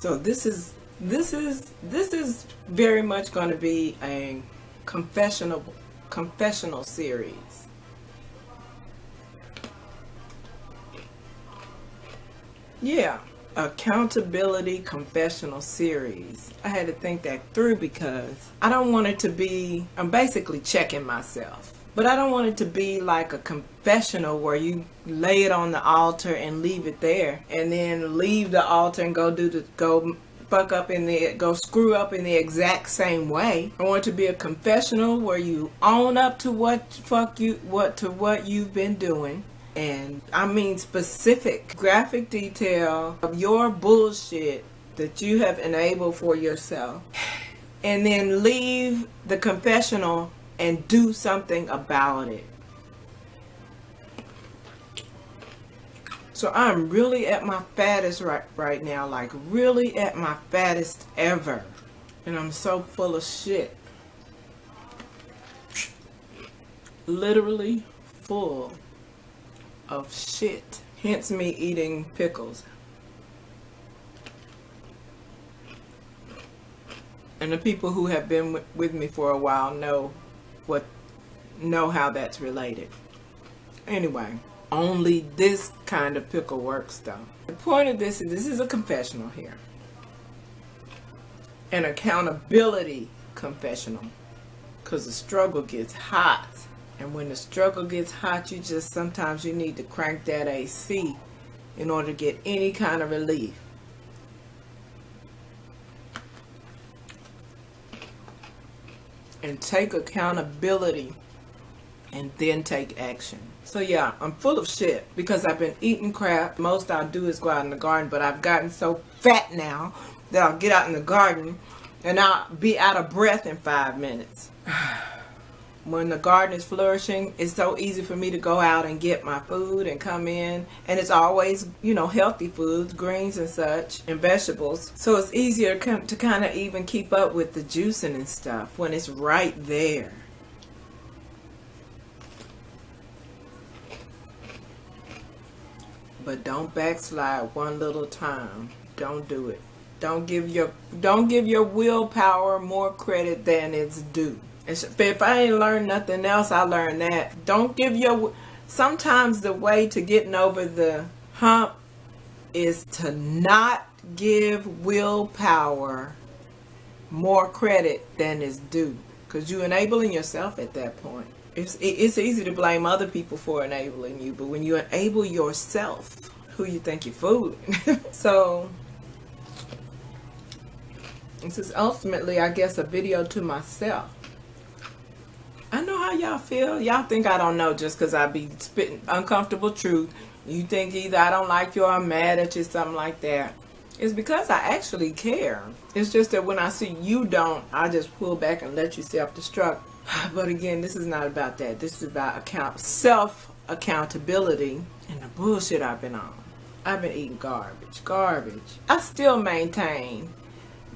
So this is very much going to be a confessional series. Yeah, accountability confessional series. I had to think that through because I don't want it to be, I'm basically checking myself. But I don't want it to be like a confessional where you lay it on the altar and leave it there, and then leave the altar and go screw up in the exact same way. I want it to be a confessional where you own up to what you've been doing. And I mean specific graphic detail of your bullshit that you have enabled for yourself. And then leave the confessional and do something about it. So I'm really at my fattest right now, like really at my fattest ever. And I'm so full of shit. Literally full of shit. Hence me eating pickles. And the people who have been with me for a while know how that's related. Anyway, only this kind of pickle works though. The point of this is a confessional here. An accountability confessional. Because the struggle gets hot. And when the struggle gets hot, sometimes you need to crank that AC in order to get any kind of relief. And take accountability and then take action. So yeah, I'm full of shit because I've been eating crap. Most I'll do is go out in the garden, but I've gotten so fat now that I'll get out in the garden and I'll be out of breath in 5 minutes. When the garden is flourishing, it's so easy for me to go out and get my food and come in. And it's always, healthy foods, greens and such, and vegetables. So it's easier to kind of even keep up with the juicing and stuff when it's right there. But don't backslide one little time. Don't do it. Don't give your willpower more credit than it's due. If I ain't learned nothing else, I learned that. Sometimes the way to getting over the hump is to not give willpower more credit than is due. Because you're enabling yourself at that point. It's easy to blame other people for enabling you, but when you enable yourself, who you think you're fooling. So, this is ultimately, I guess, a video to myself. I know how y'all feel. Y'all think I don't know just because I be spitting uncomfortable truth. You think either I don't like you or I'm mad at you, something like that. It's because I actually care. It's just that when I see you don't, I just pull back and let you self-destruct. But again, this is not about that. This is about self-accountability and the bullshit I've been on. I've been eating garbage. I still maintain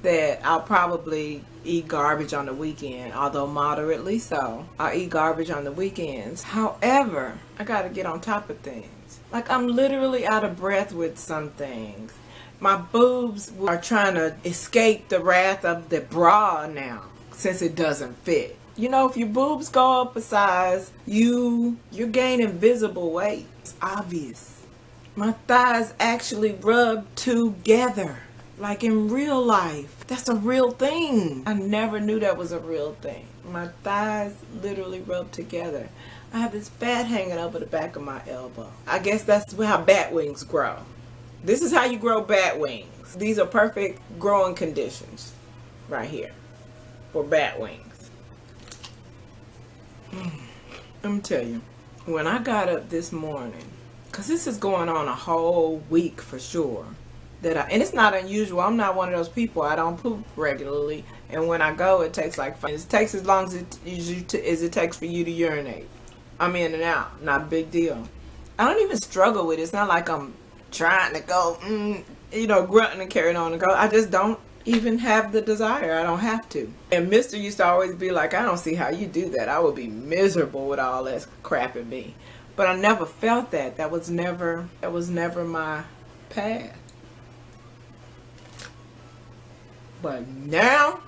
that I'll probably eat garbage on the weekend, although moderately so. I'll eat garbage on the weekends. However, I gotta get on top of things. Like, I'm literally out of breath with some things. My boobs are trying to escape the wrath of the bra now, since it doesn't fit. If your boobs go up a size, you're gaining visible weight. It's obvious. My thighs actually rub together. Like in real life. That's a real thing. I never knew that was a real thing. My thighs literally rub together. I have this fat hanging over the back of my elbow. I guess that's how bat wings grow. This is how you grow bat wings. These are perfect growing conditions right here for bat wings. Let me tell you, when I got up this morning, because this is going on a whole week for sure, and it's not unusual. I'm not one of those people. I don't poop regularly, and when I go, it takes as long as it takes for you to urinate. I'm in and out. Not a big deal. I don't even struggle with it. It's not like I'm trying to go, grunting and carrying on to go. I just don't even have the desire. I don't have to. And Mr. used to always be like, I don't see how you do that. I would be miserable with all that crap in me. But I never felt that. That was never my path. But now,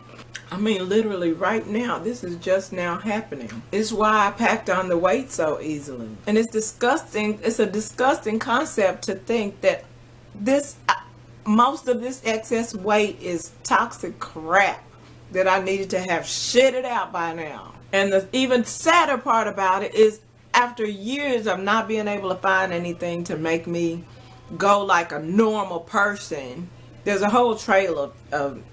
I mean, literally right now, this is just now happening. It's why I packed on the weight so easily. And it's disgusting. It's a disgusting concept to think that most of this excess weight is toxic crap that I needed to have shitted out by now. And the even sadder part about it is, after years of not being able to find anything to make me go like a normal person, there's a whole trail of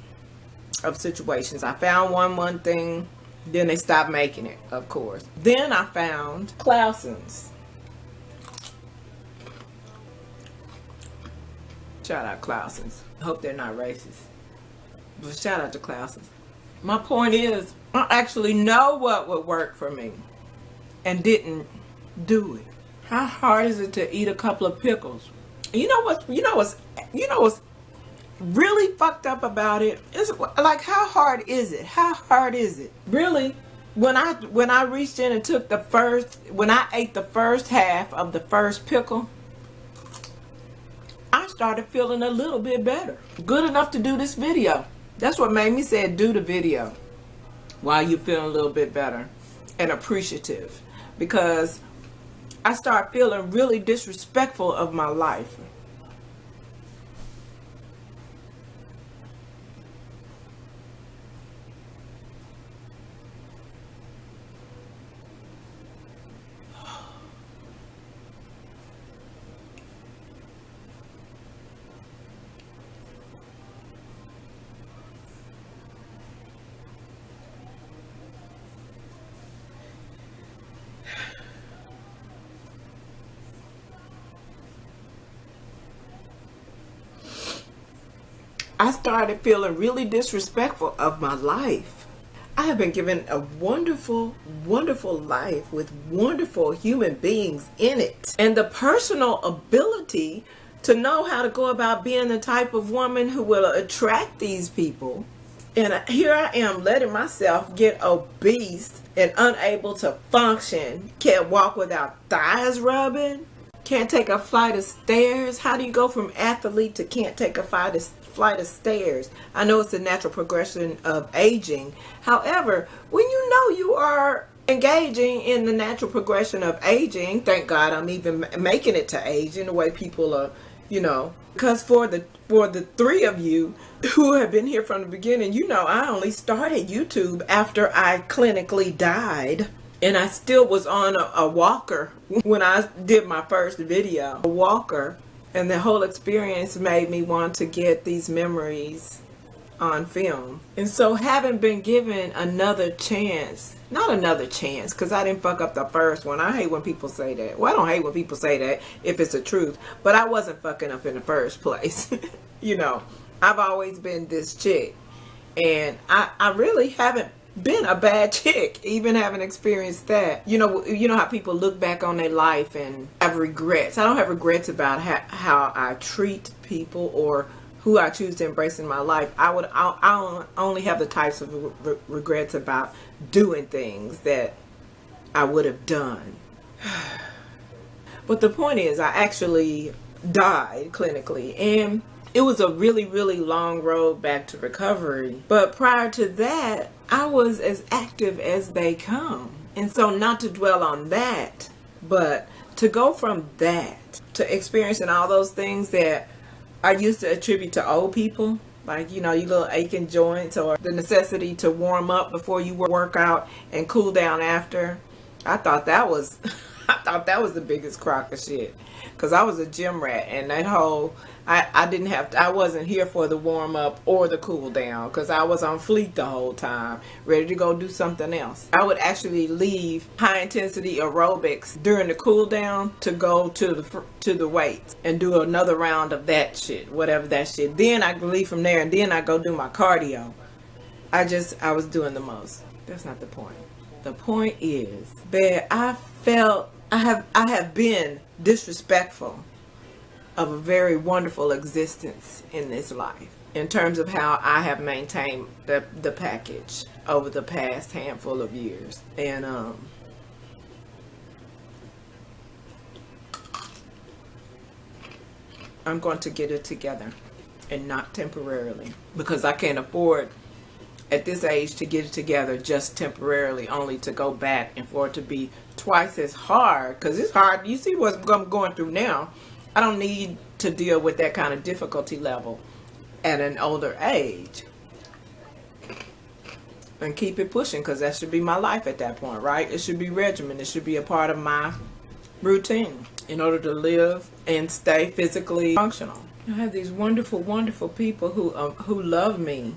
situations. I found one thing, then they stopped making it, of course. Then I found Clausen's. Shout out Clausen's. I hope they're not racist, but shout out to Clausen's. My point is, I actually know what would work for me and didn't do it. How hard is it to eat a couple of pickles? You know what's really fucked up about it? It's like, how hard is it? How hard is it? Really, when I reached in and took when I ate the first half of the first pickle, I started feeling a little bit better. Good enough to do this video. That's what made me say do the video while you're feeling a little bit better and appreciative. Because I start feeling really disrespectful of my life. I started feeling really disrespectful of my life. I have been given a wonderful, wonderful life with wonderful human beings in it. And the personal ability to know how to go about being the type of woman who will attract these people. And here I am letting myself get obese and unable to function. Can't walk without thighs rubbing. Can't take a flight of stairs. How do you go from athlete to can't take a flight of stairs? I know it's a natural progression of aging. However, when you know you are engaging in the natural progression of aging, thank God I'm even making it to age in the way people are, because for the three of you who have been here from the beginning, I only started YouTube after I clinically died. And I still was on a walker when I did my first video, a walker. And the whole experience made me want to get these memories on film. And so having been given another chance, not another chance, because I didn't fuck up the first one. I hate when people say that. Well, I don't hate when people say that if it's the truth. But I wasn't fucking up in the first place. I've always been this chick. And I really haven't been a bad chick, even having experienced that. You know how people look back on their life and have regrets. I don't have regrets about how I treat people or who I choose to embrace in my life. I only have the types of regrets about doing things that I would have done. But the point is, I actually died clinically, and it was a really, really long road back to recovery. But prior to that, I was as active as they come. And so not to dwell on that, but to go from that to experiencing all those things that I used to attribute to old people, like, your little aching joints or the necessity to warm up before you work out and cool down after. I thought that was the biggest crock of shit. Because I was a gym rat, and that whole, I wasn't here for the warm up or the cool down, because I was on fleek the whole time, ready to go do something else. I would actually leave high intensity aerobics during the cool down to go to the weights and do another round of that shit, whatever that shit. Then I could leave from there, and then I go do my cardio. I was doing the most. That's not the point. The point is that I have been disrespectful of a very wonderful existence in this life in terms of how I have maintained the package over the past handful of years. And I'm going to get it together. and not temporarily, because I can't afford at this age to get it together just temporarily, only to go back and for it to be twice as hard, because it's hard. You see what I'm going through now. I don't need to deal with that kind of difficulty level at an older age, and keep it pushing, because that should be my life at that point, right? It should be regimen. It should be a part of my routine in order to live and stay physically functional. I have these wonderful, wonderful people who love me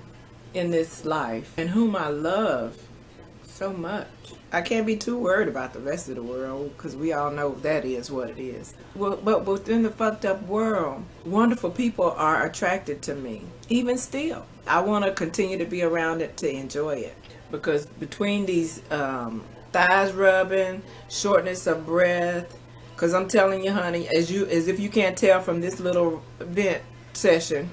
in this life, and whom I love so much. I can't be too worried about the rest of the world, because we all know that is what it is. Well, but within the fucked up world, wonderful people are attracted to me. Even still, I want to continue to be around it to enjoy it, because between these thighs rubbing, shortness of breath, because I'm telling you, honey, as if you can't tell from this little vent session,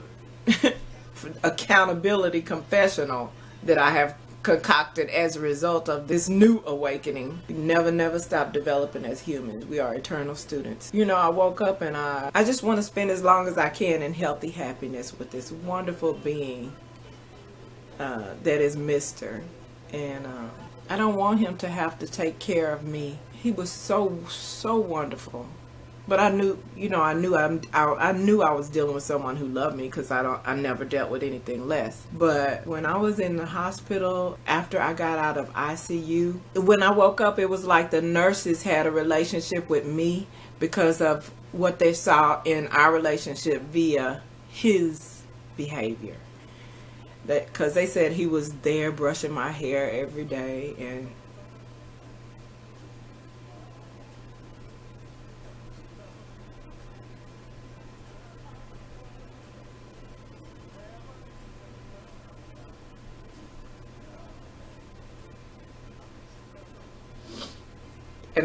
accountability confessional that I have concocted as a result of this new awakening. We never stop developing as humans. We are eternal students. You know, I woke up and I just want to spend as long as I can in healthy happiness with this wonderful being that is Mr. And I don't want him to have to take care of me. He was so wonderful. But I knew, you know, I knew I was dealing with someone who loved me, because I never dealt with anything less. But when I was in the hospital, after I got out of ICU, when I woke up, it was like the nurses had a relationship with me because of what they saw in our relationship via his behavior. Because they said he was there brushing my hair every day, and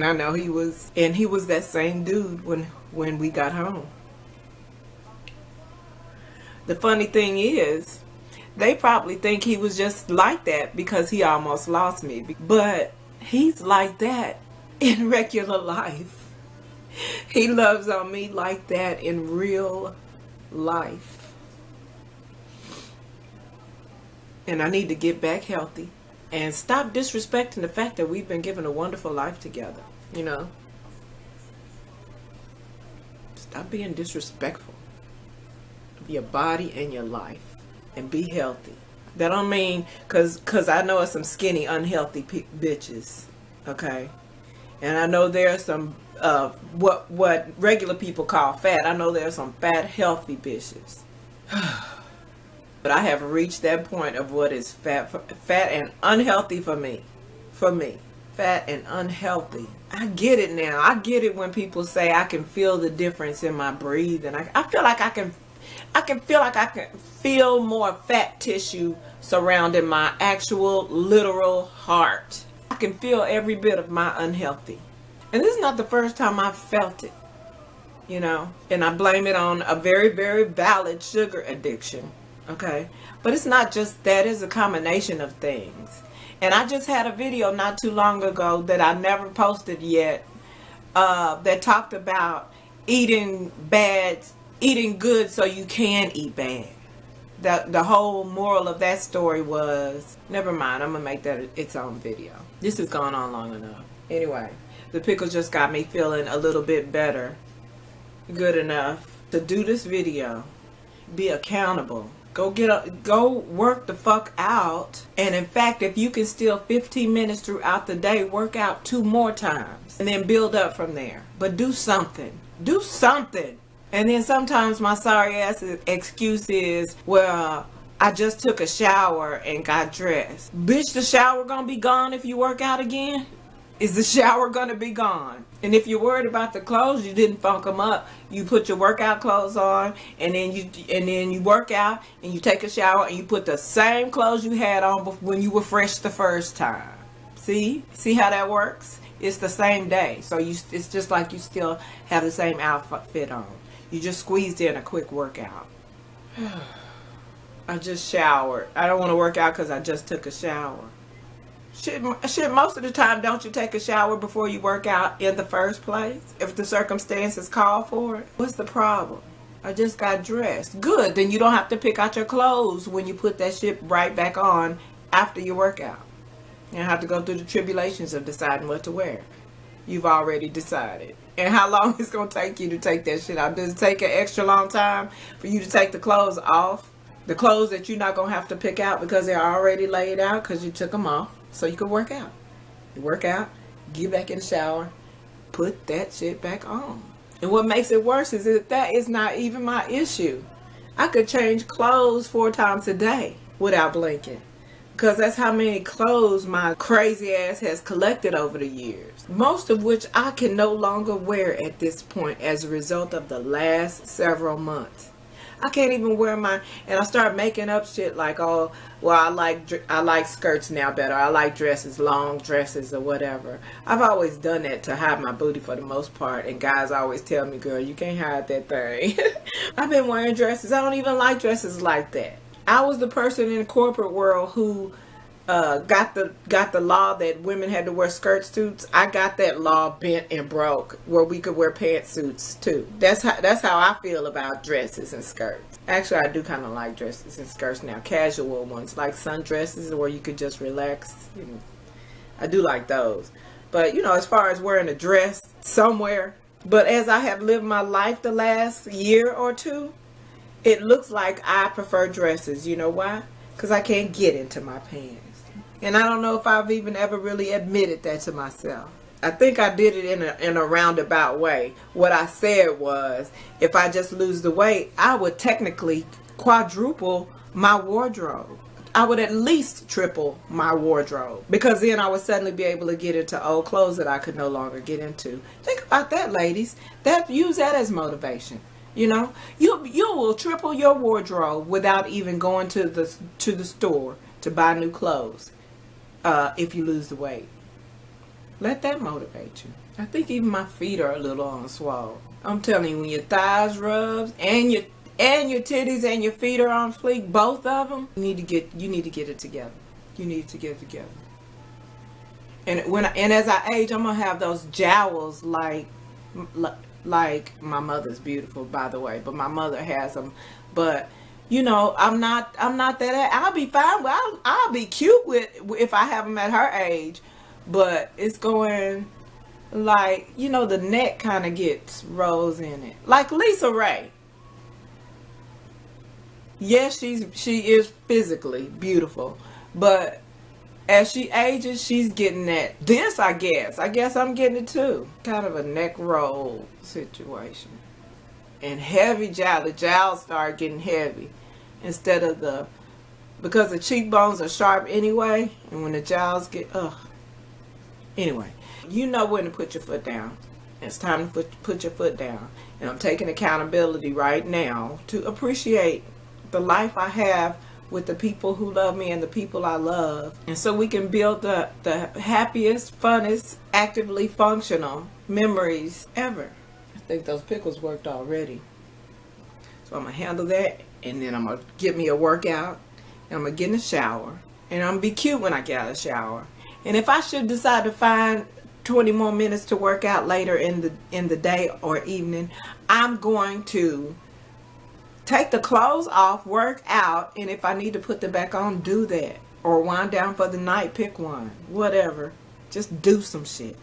I know he was that same dude when we got home. The funny thing is, they probably think he was just like that because he almost lost me. But he's like that in regular life. He loves on me like that in real life. And I need to get back healthy and stop disrespecting the fact that we've been given a wonderful life together, you know. Stop being disrespectful of your body and your life, and be healthy. That don't mean, cause I know some skinny, unhealthy bitches, okay? And I know there are some what regular people call fat. I know there are some fat, healthy bitches. But I have reached that point of what is fat and unhealthy for me. Fat and unhealthy. I get it now. I get it when people say I can feel the difference in my breathing. I feel like I can feel more fat tissue surrounding my actual literal heart. I can feel every bit of my unhealthy. And this is not the first time I've felt it, you know. And I blame it on a very, very valid sugar addiction. Okay, but it's not just that. It's a combination of things. And I just had a video not too long ago that I never posted yet that talked about eating good so you can eat bad. The whole moral of that story was, never mind, I'm gonna make that its own video. This has gone on long enough. Anyway, the pickle just got me feeling a little bit better, good enough to do this video, be accountable. Go work the fuck out. And in fact, if you can steal 15 minutes throughout the day, work out 2 more times and then build up from there. But do something. Do something. And then sometimes my sorry ass excuse is, well, I just took a shower and got dressed. Bitch, the shower gonna be gone if you work out again? Is the shower gonna be gone? And if you're worried about the clothes, you didn't funk them up. You put your workout clothes on, and then you work out, and you take a shower, and you put the same clothes you had on when you were fresh the first time. See how that works? It's the same day, so it's just like you still have the same outfit on. You just squeezed in a quick workout. I just showered. I don't want to work out because I just took a shower. Shit, most of the time, don't you take a shower before you work out in the first place? If the circumstances call for it? What's the problem? I just got dressed. Good. Then you don't have to pick out your clothes when you put that shit right back on after your workout. You don't have to go through the tribulations of deciding what to wear. You've already decided. And how long it's going to take you to take that shit off? Does it take an extra long time for you to take the clothes off? The clothes that you're not going to have to pick out because they're already laid out because you took them off so you can work out. You work out, get back in the shower, put that shit back on. And what makes it worse is that is not even my issue. I could change clothes 4 times a day without blinking. Because that's how many clothes my crazy ass has collected over the years. Most of which I can no longer wear at this point as a result of the last several months. I can't even wear and I start making up shit like, oh, well, I like skirts now better. I like dresses, long dresses or whatever. I've always done that to hide my booty for the most part. And guys always tell me, girl, you can't hide that thing. I've been wearing dresses. I don't even like dresses like that. I was the person in the corporate world who got the law that women had to wear skirt suits. I got that law bent and broke where we could wear pantsuits too. That's how I feel about dresses and skirts. Actually, I do kind of like dresses and skirts now, casual ones like sundresses where you could just relax. You know, I do like those. But you know, as far as wearing a dress somewhere, but as I have lived my life the last year or two, it looks like I prefer dresses. You know why? Because I can't get into my pants. And I don't know if I've even ever really admitted that to myself. I think I did it in a roundabout way. What I said was, if I just lose the weight, I would technically quadruple my wardrobe. I would at least triple my wardrobe. Because then I would suddenly be able to get into old clothes that I could no longer get into. Think about that, ladies. Use that as motivation. You know, you will triple your wardrobe without even going to the store to buy new clothes if you lose the weight. Let that motivate you. I think even my feet are a little on swole. I'm telling you, when your thighs rubs and your titties and your feet are on fleek, both of them, you need to get it together. You need to get it together. And as I age, I'm gonna have those jowls like my mother's beautiful, by the way, but my mother has them. But you know, I'm not that. I'll be fine. Well, I'll be cute if I have them at her age. But it's going like, you know, the neck kind of gets rolls in it, like Lisa Ray. Yes, she is physically beautiful, but as she ages, she's getting that. This, I guess I'm getting it too. Kind of a neck roll situation. And heavy jowl. The jowls start getting heavy instead of because the cheekbones are sharp anyway. And when the jowls get, Anyway, you know when to put your foot down. It's time to put your foot down. And I'm taking accountability right now to appreciate the life I have with the people who love me and the people I love. And so we can build the happiest, funnest, actively functional memories ever. I think those pickles worked already. So I'm going to handle that. And then I'm going to get me a workout. And I'm going to get in the shower. And I'm going to be cute when I get out of the shower. And if I should decide to find 20 more minutes to work out later in the day or evening, I'm going to take the clothes off, work out, and if I need to put them back on, do that. Or wind down for the night, pick one. Whatever. Just do some shit.